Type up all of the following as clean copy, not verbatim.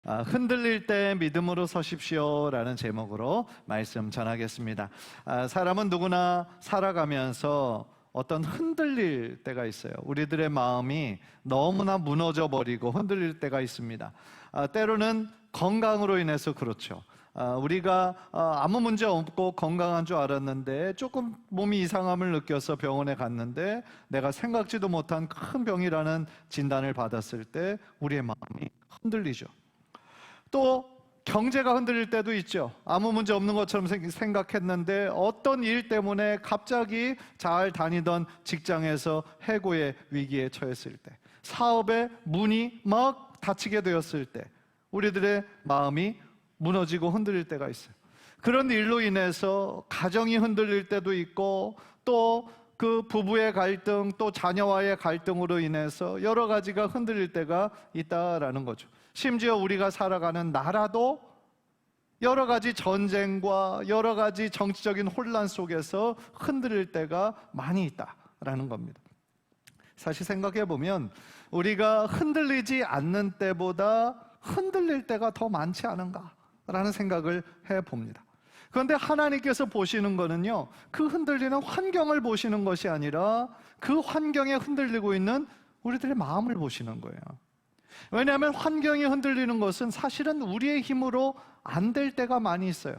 흔들릴 때 믿음으로 서십시오라는 제목으로 말씀 전하겠습니다. 사람은 누구나 살아가면서 어떤 흔들릴 때가 있어요. 우리들의 마음이 너무나 무너져 버리고 흔들릴 때가 있습니다. 때로는 건강으로 인해서 그렇죠. 우리가 아무 문제 없고 건강한 줄 알았는데 조금 몸이 이상함을 느껴서 병원에 갔는데 내가 생각지도 못한 큰 병이라는 진단을 받았을 때 우리의 마음이 흔들리죠. 또 경제가 흔들릴 때도 있죠. 아무 문제 없는 것처럼 생각했는데 어떤 일 때문에 갑자기 잘 다니던 직장에서 해고의 위기에 처했을 때, 사업의 문이 막 닫히게 되었을 때 우리들의 마음이 무너지고 흔들릴 때가 있어요. 그런 일로 인해서 가정이 흔들릴 때도 있고, 또 그 부부의 갈등, 또 자녀와의 갈등으로 인해서 여러 가지가 흔들릴 때가 있다라는 거죠. 심지어 우리가 살아가는 나라도 여러 가지 전쟁과 여러 가지 정치적인 혼란 속에서 흔들릴 때가 많이 있다라는 겁니다. 사실 생각해 보면 우리가 흔들리지 않는 때보다 흔들릴 때가 더 많지 않은가라는 생각을 해봅니다. 그런데 하나님께서 보시는 거는요, 그 흔들리는 환경을 보시는 것이 아니라 그 환경에 흔들리고 있는 우리들의 마음을 보시는 거예요. 왜냐하면 환경이 흔들리는 것은 사실은 우리의 힘으로 안 될 때가 많이 있어요.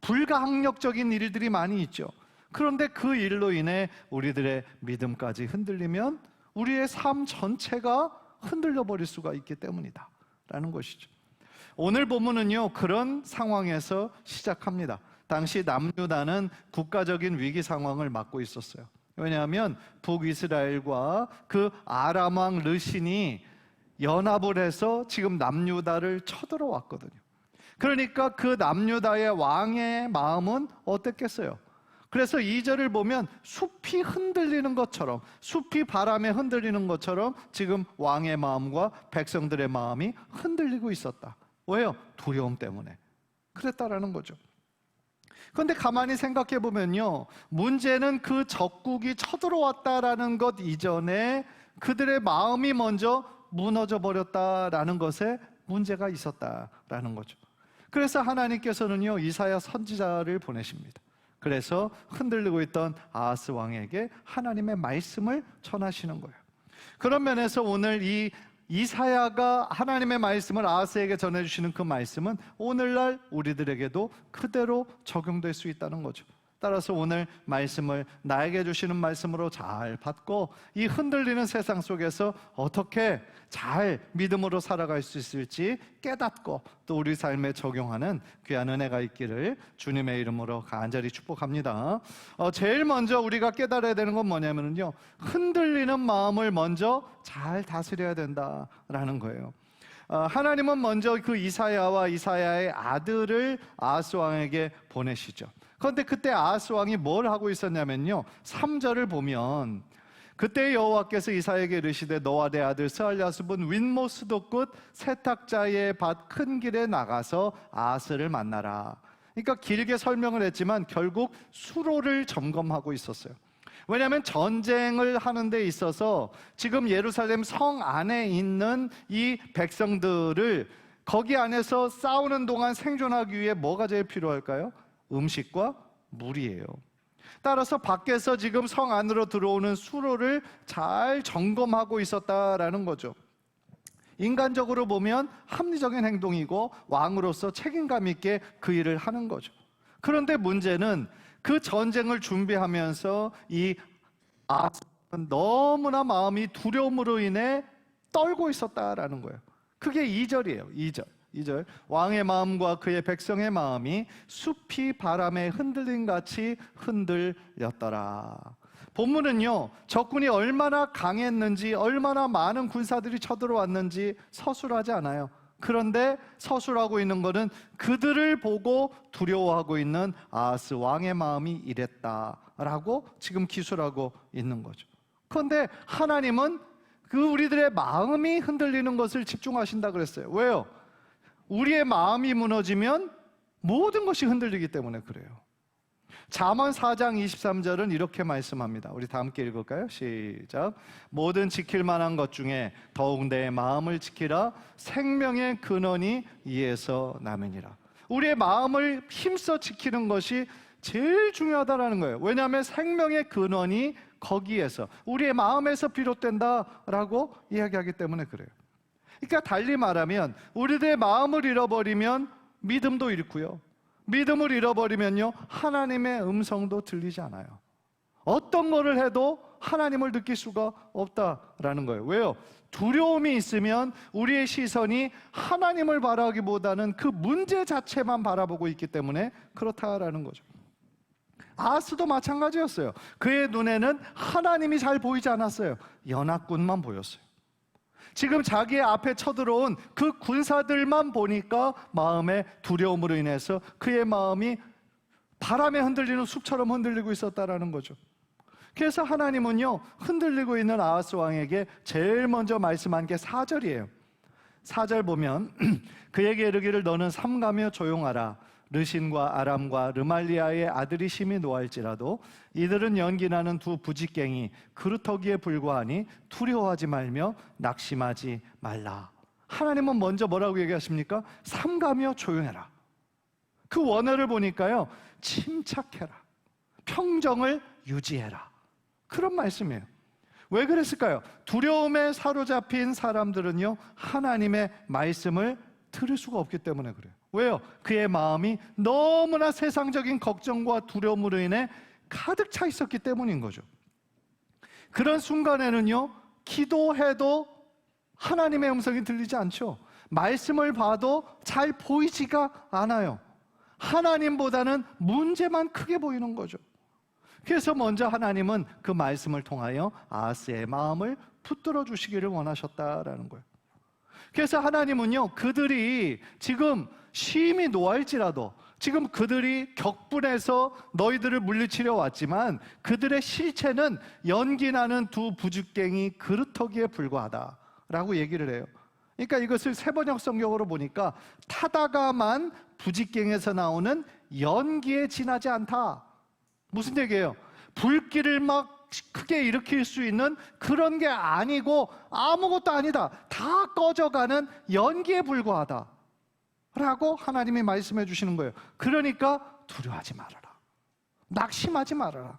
불가항력적인 일들이 많이 있죠. 그런데 그 일로 인해 우리들의 믿음까지 흔들리면 우리의 삶 전체가 흔들려 버릴 수가 있기 때문이다 라는 것이죠. 오늘 본문은요, 그런 상황에서 시작합니다. 당시 남유다는 국가적인 위기 상황을 맞고 있었어요. 왜냐하면 북이스라엘과 그 아람 왕 르신이 연합을 해서 지금 남유다를 쳐들어왔거든요. 그러니까 그 남유다의 왕의 마음은 어땠겠어요? 그래서 2절을 보면 숲이 흔들리는 것처럼, 숲이 바람에 흔들리는 것처럼 지금 왕의 마음과 백성들의 마음이 흔들리고 있었다. 왜요? 두려움 때문에 그랬다라는 거죠. 그런데 가만히 생각해 보면요, 문제는 그 적국이 쳐들어왔다라는 것 이전에 그들의 마음이 먼저 무너져 버렸다라는 것에 문제가 있었다라는 거죠. 그래서 하나님께서는요, 이사야 선지자를 보내십니다. 그래서 흔들리고 있던 아하스 왕에게 하나님의 말씀을 전하시는 거예요. 그런 면에서 오늘 이 이사야가 하나님의 말씀을 아하스에게 전해주시는 그 말씀은 오늘날 우리들에게도 그대로 적용될 수 있다는 거죠. 따라서 오늘 말씀을 나에게 주시는 말씀으로 잘 받고 이 흔들리는 세상 속에서 어떻게 잘 믿음으로 살아갈 수 있을지 깨닫고 또 우리 삶에 적용하는 귀한 은혜가 있기를 주님의 이름으로 간절히 축복합니다. 제일 먼저 우리가 깨달아야 되는 건 뭐냐면요, 흔들리는 마음을 먼저 잘 다스려야 된다라는 거예요. 하나님은 먼저 그 이사야와 이사야의 아들을 아하스 왕에게 보내시죠. 그런데 그때 아하스 왕이 뭘 하고 있었냐면요, 3절을 보면 그때 여호와께서 이사야에게 이르시되 너와 내 아들 스알랴습은 윗모스도 끝 세탁자의 밭 큰 길에 나가서 아하스를 만나라. 그러니까 길게 설명을 했지만 결국 수로를 점검하고 있었어요. 왜냐하면 전쟁을 하는 데 있어서 지금 예루살렘 성 안에 있는 이 백성들을 거기 안에서 싸우는 동안 생존하기 위해 뭐가 제일 필요할까요? 음식과 물이에요. 따라서 밖에서 지금 성 안으로 들어오는 수로를 잘 점검하고 있었다라는 거죠. 인간적으로 보면 합리적인 행동이고 왕으로서 책임감 있게 그 일을 하는 거죠. 그런데 문제는 그 전쟁을 준비하면서 이 아하스는 너무나 마음이 두려움으로 인해 떨고 있었다라는 거예요. 그게 2절이에요. 2절. 왕의 마음과 그의 백성의 마음이 숲이 바람에 흔들림 같이 흔들렸더라. 본문은요, 적군이 얼마나 강했는지, 얼마나 많은 군사들이 쳐들어왔는지 서술하지 않아요. 그런데 서술하고 있는 것은 그들을 보고 두려워하고 있는 아하스 왕의 마음이 이랬다라고 지금 기술하고 있는 거죠. 그런데 하나님은 그 우리들의 마음이 흔들리는 것을 집중하신다 그랬어요. 왜요? 우리의 마음이 무너지면 모든 것이 흔들리기 때문에 그래요. 잠언 4장 23절은 이렇게 말씀합니다. 우리 다 함께 읽을까요? 시작. 모든 지킬 만한 것 중에 더욱 내 마음을 지키라. 생명의 근원이 이에서 남으니라. 우리의 마음을 힘써 지키는 것이 제일 중요하다라는 거예요. 왜냐하면 생명의 근원이 거기에서, 우리의 마음에서 비롯된다라고 이야기하기 때문에 그래요. 그러니까 달리 말하면 우리들의 마음을 잃어버리면 믿음도 잃고요, 믿음을 잃어버리면요, 하나님의 음성도 들리지 않아요. 어떤 거를 해도 하나님을 느낄 수가 없다라는 거예요. 왜요? 두려움이 있으면 우리의 시선이 하나님을 바라기보다는 그 문제 자체만 바라보고 있기 때문에 그렇다라는 거죠. 아하스도 마찬가지였어요. 그의 눈에는 하나님이 잘 보이지 않았어요. 연합군만 보였어요. 지금 자기의 앞에 쳐들어온 그 군사들만 보니까 마음의 두려움으로 인해서 그의 마음이 바람에 흔들리는 숲처럼 흔들리고 있었다라는 거죠. 그래서 하나님은요, 흔들리고 있는 아하스 왕에게 제일 먼저 말씀한 게 4절이에요. 4절 보면 그에게 이르기를 너는 삼가며 조용하라. 르신과 아람과 르말리아의 아들이 심히 노할지라도 이들은 연기나는 두 부직갱이 그루터기에 불과하니 두려워하지 말며 낙심하지 말라. 하나님은 먼저 뭐라고 얘기하십니까? 삼가며 조용해라. 그 원어를 보니까요, 침착해라, 평정을 유지해라, 그런 말씀이에요. 왜 그랬을까요? 두려움에 사로잡힌 사람들은요, 하나님의 말씀을 들을 수가 없기 때문에 그래요. 왜요? 그의 마음이 너무나 세상적인 걱정과 두려움으로 인해 가득 차 있었기 때문인 거죠. 그런 순간에는요, 기도해도 하나님의 음성이 들리지 않죠. 말씀을 봐도 잘 보이지가 않아요. 하나님보다는 문제만 크게 보이는 거죠. 그래서 먼저 하나님은 그 말씀을 통하여 아하스의 마음을 붙들어 주시기를 원하셨다라는 거예요. 그래서 하나님은요, 그들이 지금 심히 노할지라도, 지금 그들이 격분해서 너희들을 물리치려 왔지만 그들의 실체는 연기나는 두 부죽갱이 그루터기에 불과하다라고 얘기를 해요. 그러니까 이것을 세번역 성경으로 보니까 타다가만 부직갱에서 나오는 연기에 지나지 않다. 무슨 얘기예요? 불길을 막 크게 일으킬 수 있는 그런 게 아니고 아무것도 아니다, 다 꺼져가는 연기에 불과하다 라고 하나님이 말씀해 주시는 거예요. 그러니까 두려워하지 말아라, 낙심하지 말아라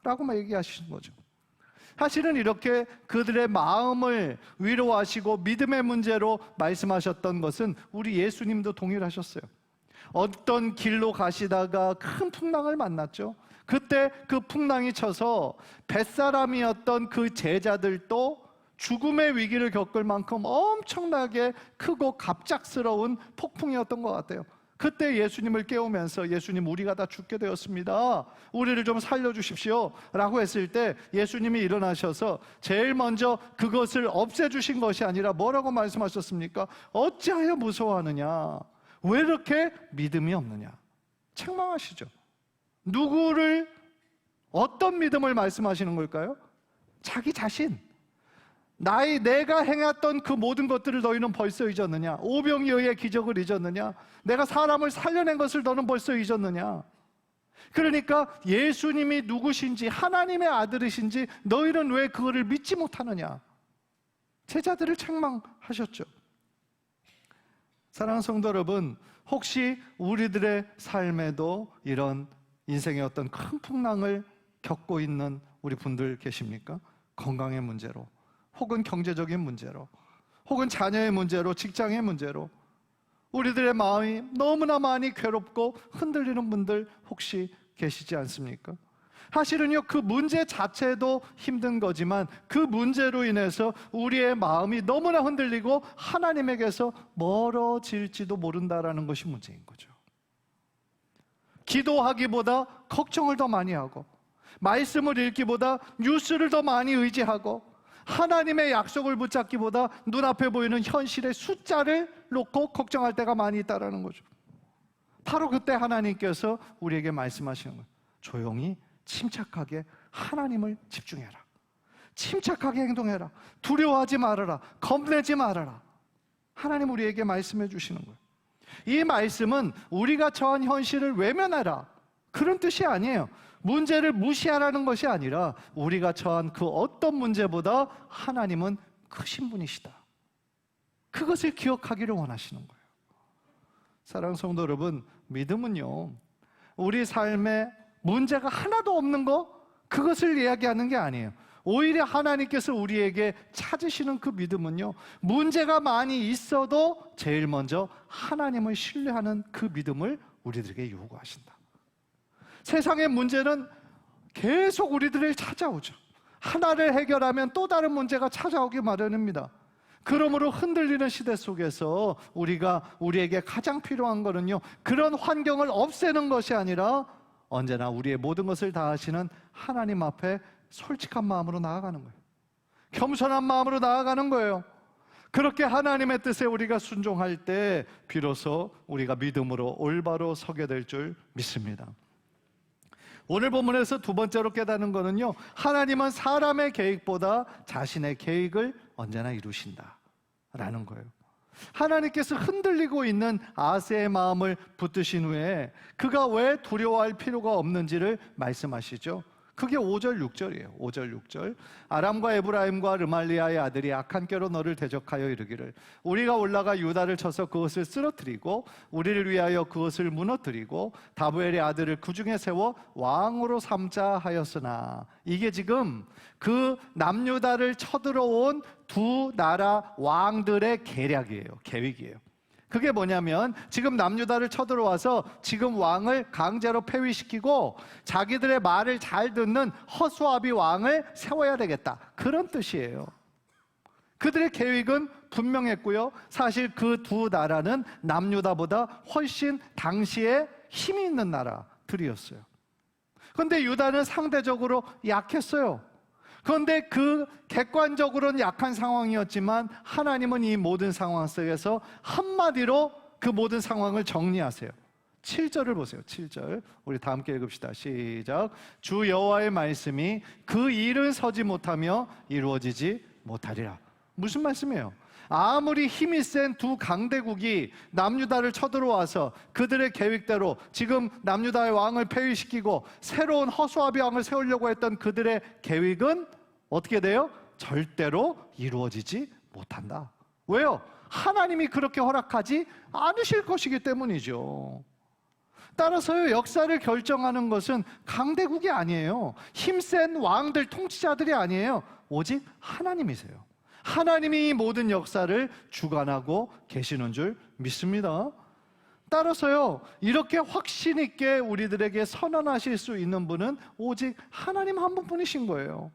라고 얘기하시는 거죠. 사실은 이렇게 그들의 마음을 위로하시고 믿음의 문제로 말씀하셨던 것은 우리 예수님도 동일하셨어요. 어떤 길로 가시다가 큰 풍랑을 만났죠. 그때 그 풍랑이 쳐서 뱃사람이었던 그 제자들도 죽음의 위기를 겪을 만큼 엄청나게 크고 갑작스러운 폭풍이었던 것 같아요. 그때 예수님을 깨우면서 예수님, 우리가 다 죽게 되었습니다, 우리를 좀 살려주십시오 라고 했을 때 예수님이 일어나셔서 제일 먼저 그것을 없애주신 것이 아니라 뭐라고 말씀하셨습니까? 어찌하여 무서워하느냐, 왜 이렇게 믿음이 없느냐, 책망하시죠. 누구를, 어떤 믿음을 말씀하시는 걸까요? 자기 자신. 내가 행했던 그 모든 것들을 너희는 벌써 잊었느냐? 오병이어의 기적을 잊었느냐? 내가 사람을 살려낸 것을 너는 벌써 잊었느냐? 그러니까 예수님이 누구신지, 하나님의 아들이신지 너희는 왜 그거를 믿지 못하느냐? 제자들을 책망하셨죠. 사랑하는 성도 여러분, 혹시 우리들의 삶에도 이런 인생의 어떤 큰 풍랑을 겪고 있는 우리 분들 계십니까? 건강의 문제로, 혹은 경제적인 문제로, 혹은 자녀의 문제로, 직장의 문제로 우리들의 마음이 너무나 많이 괴롭고 흔들리는 분들 혹시 계시지 않습니까? 사실은요, 그 문제 자체도 힘든 거지만 그 문제로 인해서 우리의 마음이 너무나 흔들리고 하나님에게서 멀어질지도 모른다라는 것이 문제인 거죠. 기도하기보다 걱정을 더 많이 하고, 말씀을 읽기보다 뉴스를 더 많이 의지하고, 하나님의 약속을 붙잡기보다 눈앞에 보이는 현실의 숫자를 놓고 걱정할 때가 많이 있다는 거죠. 바로 그때 하나님께서 우리에게 말씀하시는 거예요. 조용히 침착하게 하나님을 집중해라, 침착하게 행동해라, 두려워하지 말아라, 겁내지 말아라. 하나님 우리에게 말씀해 주시는 거예요. 이 말씀은 우리가 처한 현실을 외면해라, 그런 뜻이 아니에요. 문제를 무시하라는 것이 아니라 우리가 처한 그 어떤 문제보다 하나님은 크신 분이시다. 그것을 기억하기를 원하시는 거예요. 사랑하는 성도 여러분, 믿음은요, 우리 삶에 문제가 하나도 없는 거, 그것을 이야기하는 게 아니에요. 오히려 하나님께서 우리에게 찾으시는 그 믿음은요, 문제가 많이 있어도 제일 먼저 하나님을 신뢰하는 그 믿음을 우리들에게 요구하신다. 세상의 문제는 계속 우리들을 찾아오죠. 하나를 해결하면 또 다른 문제가 찾아오기 마련입니다. 그러므로 흔들리는 시대 속에서 우리에게 가장 필요한 거는요, 그런 환경을 없애는 것이 아니라 언제나 우리의 모든 것을 다하시는 하나님 앞에 솔직한 마음으로 나아가는 거예요. 겸손한 마음으로 나아가는 거예요. 그렇게 하나님의 뜻에 우리가 순종할 때 비로소 우리가 믿음으로 올바로 서게 될 줄 믿습니다. 오늘 본문에서 두 번째로 깨닫는 거는요, 하나님은 사람의 계획보다 자신의 계획을 언제나 이루신다 라는 거예요. 하나님께서 흔들리고 있는 아하스의 마음을 붙드신 후에 그가 왜 두려워할 필요가 없는지를 말씀하시죠. 그게 5절 6절이에요 5절 6절. 아람과 에브라임과 르말리아의 아들이 악한 꾀로 너를 대적하여 이르기를 우리가 올라가 유다를 쳐서 그것을 쓰러뜨리고 우리를 위하여 그것을 무너뜨리고 다부엘의 아들을 그 중에 세워 왕으로 삼자 하였으나, 이게 지금 그 남유다를 쳐들어온 두 나라 왕들의 계획이에요. 그게 뭐냐면 지금 남유다를 쳐들어와서 지금 왕을 강제로 폐위시키고 자기들의 말을 잘 듣는 허수아비 왕을 세워야 되겠다, 그런 뜻이에요. 그들의 계획은 분명했고요, 사실 그 두 나라는 남유다보다 훨씬 당시에 힘이 있는 나라들이었어요. 그런데 유다는 상대적으로 약했어요. 그런데 그 객관적으로는 약한 상황이었지만 하나님은 이 모든 상황 속에서 한마디로 그 모든 상황을 정리하세요. 7절을 보세요. 7절 우리 다 함께 읽읍시다. 시작. 주 여호와의 말씀이 그 일은 서지 못하며 이루어지지 못하리라. 무슨 말씀이에요? 아무리 힘이 센 두 강대국이 남유다를 쳐들어와서 그들의 계획대로 지금 남유다의 왕을 폐위시키고 새로운 허수아비 왕을 세우려고 했던 그들의 계획은 어떻게 돼요? 절대로 이루어지지 못한다. 왜요? 하나님이 그렇게 허락하지 않으실 것이기 때문이죠. 따라서요, 역사를 결정하는 것은 강대국이 아니에요. 힘센 왕들, 통치자들이 아니에요. 오직 하나님이세요. 하나님이 이 모든 역사를 주관하고 계시는 줄 믿습니다. 따라서요, 이렇게 확신 있게 우리들에게 선언하실 수 있는 분은 오직 하나님 한 분뿐이신 거예요.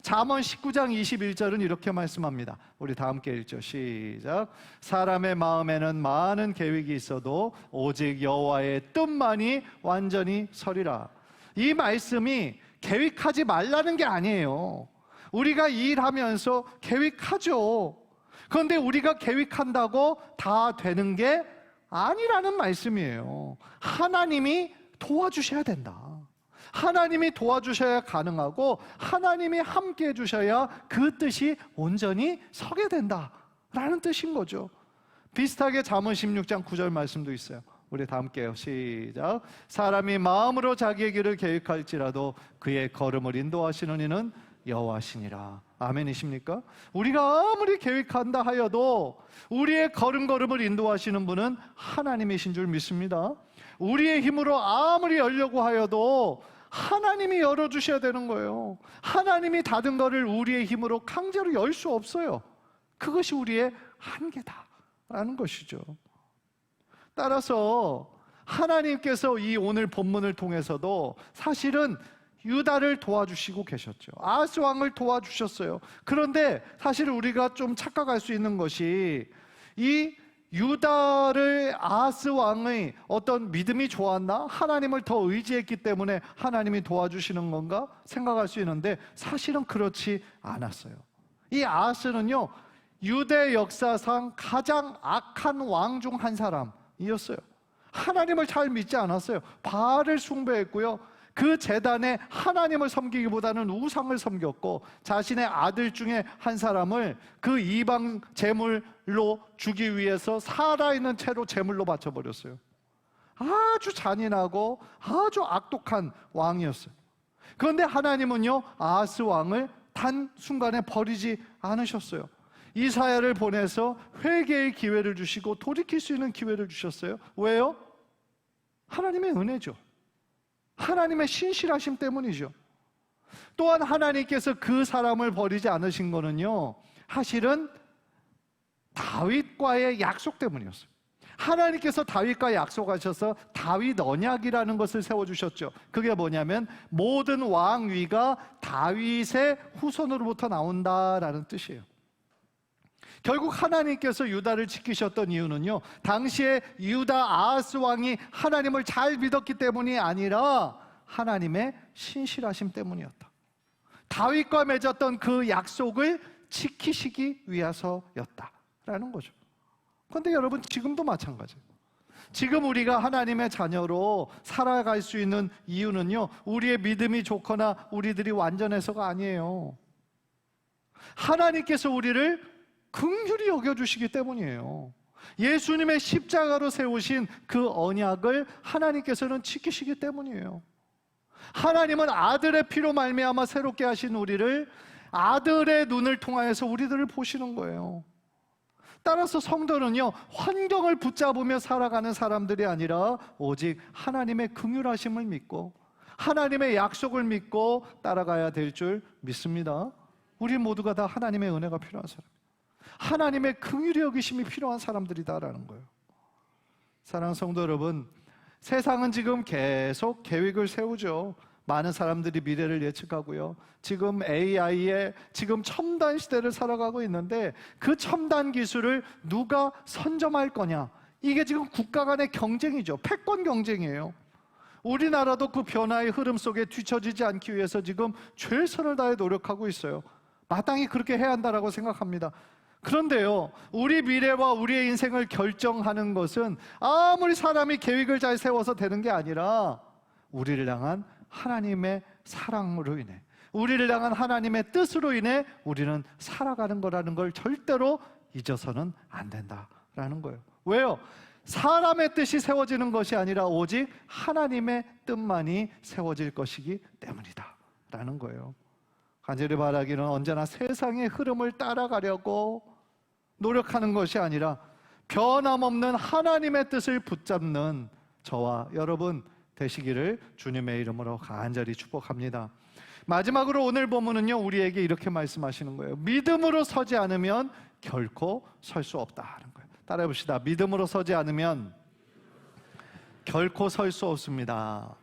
잠언 19장 21절은 이렇게 말씀합니다. 우리 다 함께 읽죠. 시작. 사람의 마음에는 많은 계획이 있어도 오직 여호와의 뜻만이 완전히 서리라. 이 말씀이 계획하지 말라는 게 아니에요. 우리가 일하면서 계획하죠. 그런데 우리가 계획한다고 다 되는 게 아니라는 말씀이에요. 하나님이 도와주셔야 된다. 하나님이 도와주셔야 가능하고 하나님이 함께 해주셔야 그 뜻이 온전히 서게 된다라는 뜻인 거죠. 비슷하게 잠언 16장 9절 말씀도 있어요. 우리 다 함께요. 시작. 사람이 마음으로 자기의 길을 계획할지라도 그의 걸음을 인도하시는 이는 여호와시니라. 아멘이십니까? 우리가 아무리 계획한다 하여도 우리의 걸음걸음을 인도하시는 분은 하나님이신 줄 믿습니다. 우리의 힘으로 아무리 열려고 하여도 하나님이 열어주셔야 되는 거예요. 하나님이 닫은 거를 우리의 힘으로 강제로 열 수 없어요. 그것이 우리의 한계다라는 것이죠. 따라서 하나님께서 이 오늘 본문을 통해서도 사실은 유다를 도와주시고 계셨죠. 아하스 왕을 도와주셨어요. 그런데 사실 우리가 좀 착각할 수 있는 것이 이 유다를 아하스 왕의 어떤 믿음이 좋았나? 하나님을 더 의지했기 때문에 하나님이 도와주시는 건가? 생각할 수 있는데 사실은 그렇지 않았어요. 이 아하스는요, 유대 역사상 가장 악한 왕 중 한 사람이었어요. 하나님을 잘 믿지 않았어요. 바알을 숭배했고요, 그 제단에 하나님을 섬기기보다는 우상을 섬겼고 자신의 아들 중에 한 사람을 그 이방 제물로 주기 위해서 살아있는 채로 제물로 바쳐버렸어요. 아주 잔인하고 아주 악독한 왕이었어요. 그런데 하나님은요, 아하스 왕을 단 순간에 버리지 않으셨어요. 이사야를 보내서 회개의 기회를 주시고 돌이킬 수 있는 기회를 주셨어요. 왜요? 하나님의 은혜죠. 하나님의 신실하심 때문이죠. 또한 하나님께서 그 사람을 버리지 않으신 거는요, 사실은 다윗과의 약속 때문이었어요. 하나님께서 다윗과 약속하셔서 다윗 언약이라는 것을 세워주셨죠. 그게 뭐냐면 모든 왕위가 다윗의 후손으로부터 나온다라는 뜻이에요. 결국 하나님께서 유다를 지키셨던 이유는요, 당시에 유다 아하스 왕이 하나님을 잘 믿었기 때문이 아니라 하나님의 신실하심 때문이었다. 다윗과 맺었던 그 약속을 지키시기 위해서였다라는 거죠. 그런데 여러분, 지금도 마찬가지예요. 지금 우리가 하나님의 자녀로 살아갈 수 있는 이유는요, 우리의 믿음이 좋거나 우리들이 완전해서가 아니에요. 하나님께서 우리를 긍휼히 여겨주시기 때문이에요. 예수님의 십자가로 세우신 그 언약을 하나님께서는 지키시기 때문이에요. 하나님은 아들의 피로 말미암아 새롭게 하신 우리를 아들의 눈을 통하여서 우리들을 보시는 거예요. 따라서 성도는요, 환경을 붙잡으며 살아가는 사람들이 아니라 오직 하나님의 긍휼하심을 믿고 하나님의 약속을 믿고 따라가야 될 줄 믿습니다. 우리 모두가 다 하나님의 은혜가 필요한 사람, 하나님의 긍휼히 여기심이 필요한 사람들이다라는 거예요. 사랑하는 성도 여러분, 세상은 지금 계속 계획을 세우죠. 많은 사람들이 미래를 예측하고요. 지금 AI의 지금 첨단 시대를 살아가고 있는데 그 첨단 기술을 누가 선점할 거냐, 이게 지금 국가 간의 경쟁이죠. 패권 경쟁이에요. 우리나라도 그 변화의 흐름 속에 뒤처지지 않기 위해서 지금 최선을 다해 노력하고 있어요. 마땅히 그렇게 해야 한다라고 생각합니다. 그런데요, 우리 미래와 우리의 인생을 결정하는 것은 아무리 사람이 계획을 잘 세워서 되는 게 아니라 우리를 향한 하나님의 사랑으로 인해, 우리를 향한 하나님의 뜻으로 인해 우리는 살아가는 거라는 걸 절대로 잊어서는 안 된다라는 거예요. 왜요? 사람의 뜻이 세워지는 것이 아니라 오직 하나님의 뜻만이 세워질 것이기 때문이다 라는 거예요. 간절히 바라기는 언제나 세상의 흐름을 따라가려고 노력하는 것이 아니라 변함없는 하나님의 뜻을 붙잡는 저와 여러분 되시기를 주님의 이름으로 간절히 축복합니다. 마지막으로 오늘 본문은요, 우리에게 이렇게 말씀하시는 거예요. 믿음으로 서지 않으면 결코 설 수 없다는 거예요. 따라해 봅시다. 믿음으로 서지 않으면 결코 설 수 없습니다.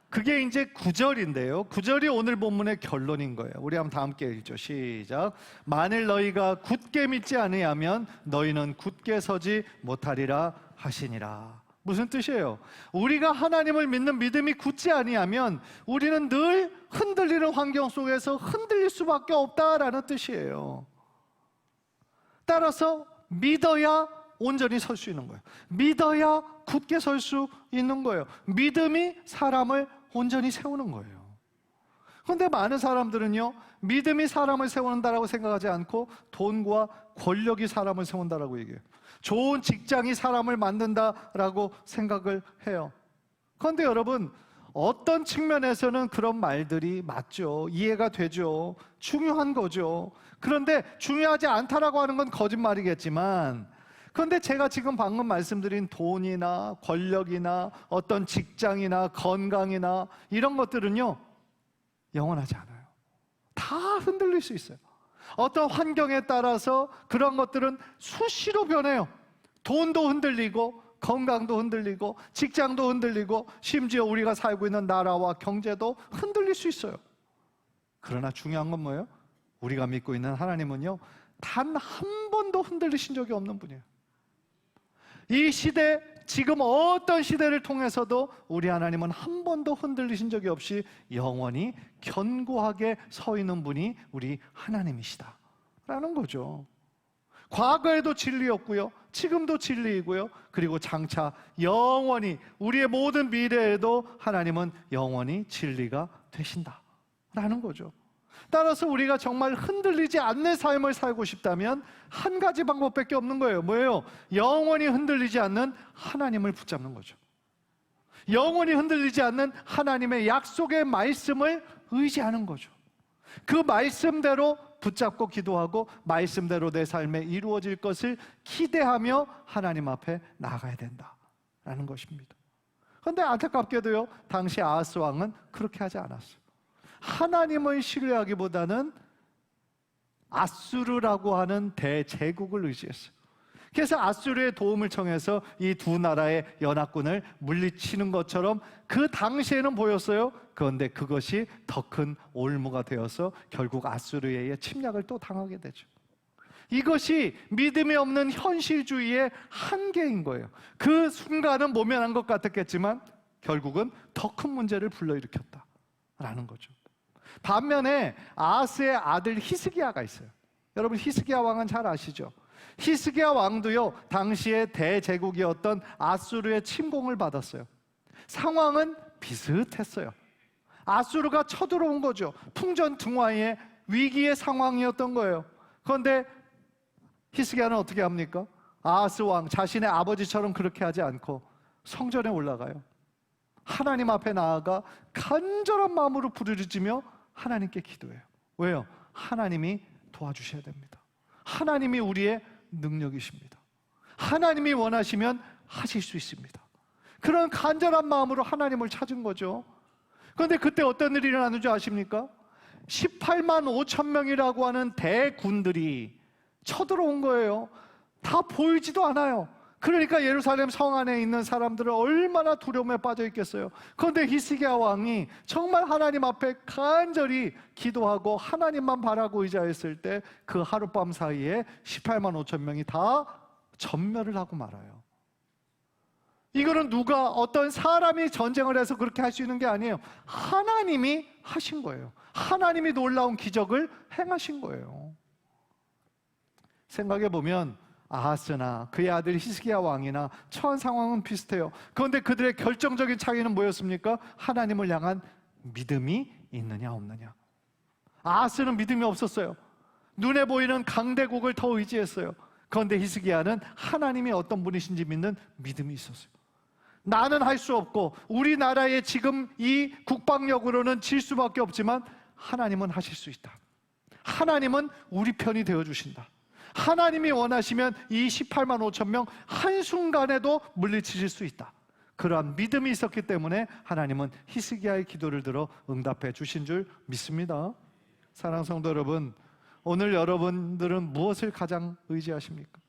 그게 이제 9절인데요. 9절이 오늘 본문의 결론인 거예요. 우리 한번 다 함께 읽죠. 시작. 만일 너희가 굳게 믿지 아니하면 너희는 굳게 서지 못하리라 하시니라. 무슨 뜻이에요? 우리가 하나님을 믿는 믿음이 굳지 아니하면 우리는 늘 흔들리는 환경 속에서 흔들릴 수밖에 없다라는 뜻이에요. 따라서 믿어야 온전히 설 수 있는 거예요. 믿어야 굳게 설 수 있는 거예요. 믿음이 사람을 온전히 세우는 거예요. 그런데 많은 사람들은요, 믿음이 사람을 세운다라고 생각하지 않고 돈과 권력이 사람을 세운다라고 얘기해요. 좋은 직장이 사람을 만든다라고 생각을 해요. 그런데 여러분, 어떤 측면에서는 그런 말들이 맞죠. 이해가 되죠. 중요한 거죠. 그런데 중요하지 않다라고 하는 건 거짓말이겠지만, 그런데 제가 지금 방금 말씀드린 돈이나 권력이나 어떤 직장이나 건강이나 이런 것들은요, 영원하지 않아요. 다 흔들릴 수 있어요. 어떤 환경에 따라서 그런 것들은 수시로 변해요. 돈도 흔들리고 건강도 흔들리고 직장도 흔들리고 심지어 우리가 살고 있는 나라와 경제도 흔들릴 수 있어요. 그러나 중요한 건 뭐예요? 우리가 믿고 있는 하나님은요, 단 한 번도 흔들리신 적이 없는 분이에요. 이 시대, 지금 어떤 시대를 통해서도 우리 하나님은 한 번도 흔들리신 적이 없이 영원히 견고하게 서 있는 분이 우리 하나님이시다 라는 거죠. 과거에도 진리였고요, 지금도 진리이고요, 그리고 장차 영원히 우리의 모든 미래에도 하나님은 영원히 진리가 되신다 라는 거죠. 따라서 우리가 정말 흔들리지 않는 삶을 살고 싶다면 한 가지 방법밖에 없는 거예요. 뭐예요? 영원히 흔들리지 않는 하나님을 붙잡는 거죠. 영원히 흔들리지 않는 하나님의 약속의 말씀을 의지하는 거죠. 그 말씀대로 붙잡고 기도하고 말씀대로 내 삶에 이루어질 것을 기대하며 하나님 앞에 나아가야 된다라는 것입니다. 그런데 안타깝게도요, 당시 아하스 왕은 그렇게 하지 않았어요. 하나님을 신뢰하기보다는 아수르라고 하는 대제국을 의지했어요. 그래서 아수르의 도움을 청해서 이 두 나라의 연합군을 물리치는 것처럼 그 당시에는 보였어요. 그런데 그것이 더 큰 올무가 되어서 결국 아수르에 의해 침략을 또 당하게 되죠. 이것이 믿음이 없는 현실주의의 한계인 거예요. 그 순간은 모면한 것 같았겠지만 결국은 더 큰 문제를 불러일으켰다라는 거죠. 반면에 아하스의 아들 히스기야가 있어요. 여러분, 히스기야 왕은 잘 아시죠? 히스기야 왕도요, 당시의 대제국이었던 아수르의 침공을 받았어요. 상황은 비슷했어요. 아수르가 쳐들어온 거죠. 풍전등화의 위기의 상황이었던 거예요. 그런데 히스기야는 어떻게 합니까? 아하스 왕 자신의 아버지처럼 그렇게 하지 않고 성전에 올라가요. 하나님 앞에 나아가 간절한 마음으로 부르짖으며 하나님께 기도해요. 왜요? 하나님이 도와주셔야 됩니다. 하나님이 우리의 능력이십니다. 하나님이 원하시면 하실 수 있습니다. 그런 간절한 마음으로 하나님을 찾은 거죠. 그런데 그때 어떤 일이 일어나는 줄 아십니까? 18만 5천 명이라고 하는 대군들이 쳐들어온 거예요. 다 보이지도 않아요. 그러니까 예루살렘 성 안에 있는 사람들은 얼마나 두려움에 빠져 있겠어요. 그런데 히스기야 왕이 정말 하나님 앞에 간절히 기도하고 하나님만 바라고 의지했을 때 그 하룻밤 사이에 18만 5천 명이 다 전멸을 하고 말아요. 이거는 누가 어떤 사람이 전쟁을 해서 그렇게 할 수 있는 게 아니에요. 하나님이 하신 거예요. 하나님이 놀라운 기적을 행하신 거예요. 생각해 보면 아하스나 그의 아들 히스기야 왕이나 처한 상황은 비슷해요. 그런데 그들의 결정적인 차이는 뭐였습니까? 하나님을 향한 믿음이 있느냐 없느냐. 아하스는 믿음이 없었어요. 눈에 보이는 강대국을 더 의지했어요. 그런데 히스기야는 하나님이 어떤 분이신지 믿는 믿음이 있었어요. 나는 할 수 없고 우리나라의 지금 이 국방력으로는 질 수밖에 없지만 하나님은 하실 수 있다. 하나님은 우리 편이 되어주신다. 하나님이 원하시면 이 18만 5천 명 한순간에도 물리치실 수 있다. 그러한 믿음이 있었기 때문에 하나님은 히스기야의 기도를 들어 응답해 주신 줄 믿습니다. 사랑하는 성도 여러분, 오늘 여러분들은 무엇을 가장 의지하십니까?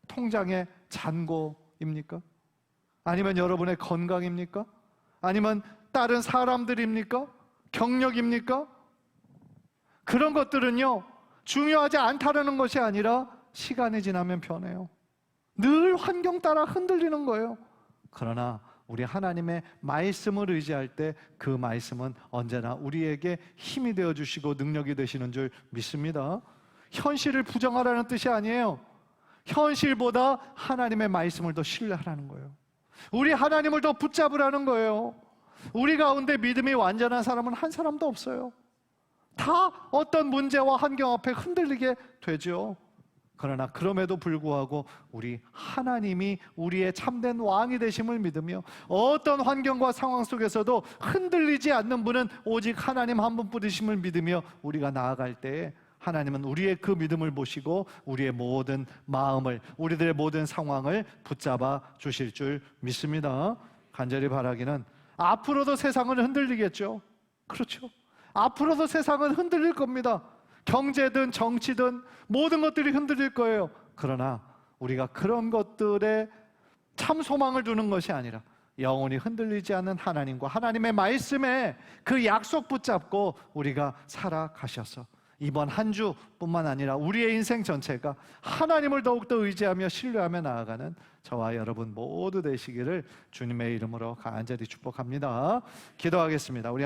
통장의 잔고입니까? 아니면 여러분의 건강입니까? 아니면 다른 사람들입니까? 경력입니까? 그런 것들은요, 중요하지 않다라는 것이 아니라 시간이 지나면 변해요. 늘 환경 따라 흔들리는 거예요. 그러나 우리 하나님의 말씀을 의지할 때 그 말씀은 언제나 우리에게 힘이 되어주시고 능력이 되시는 줄 믿습니다. 현실을 부정하라는 뜻이 아니에요. 현실보다 하나님의 말씀을 더 신뢰하라는 거예요. 우리 하나님을 더 붙잡으라는 거예요. 우리 가운데 믿음이 완전한 사람은 한 사람도 없어요. 다 어떤 문제와 환경 앞에 흔들리게 되죠. 그러나 그럼에도 불구하고 우리 하나님이 우리의 참된 왕이 되심을 믿으며 어떤 환경과 상황 속에서도 흔들리지 않는 분은 오직 하나님 한 분뿐이심을 믿으며 우리가 나아갈 때에 하나님은 우리의 그 믿음을 보시고 우리의 모든 마음을, 우리들의 모든 상황을 붙잡아 주실 줄 믿습니다. 간절히 바라기는 앞으로도 세상은 흔들리겠죠. 그렇죠. 앞으로도 세상은 흔들릴 겁니다. 경제든 정치든 모든 것들이 흔들릴 거예요. 그러나 우리가 그런 것들에 참 소망을 두는 것이 아니라 영원히 흔들리지 않는 하나님과 하나님의 말씀에 그 약속 붙잡고 우리가 살아가셔서 이번 한 주뿐만 아니라 우리의 인생 전체가 하나님을 더욱더 의지하며 신뢰하며 나아가는 저와 여러분 모두 되시기를 주님의 이름으로 간절히 축복합니다. 기도하겠습니다. 우리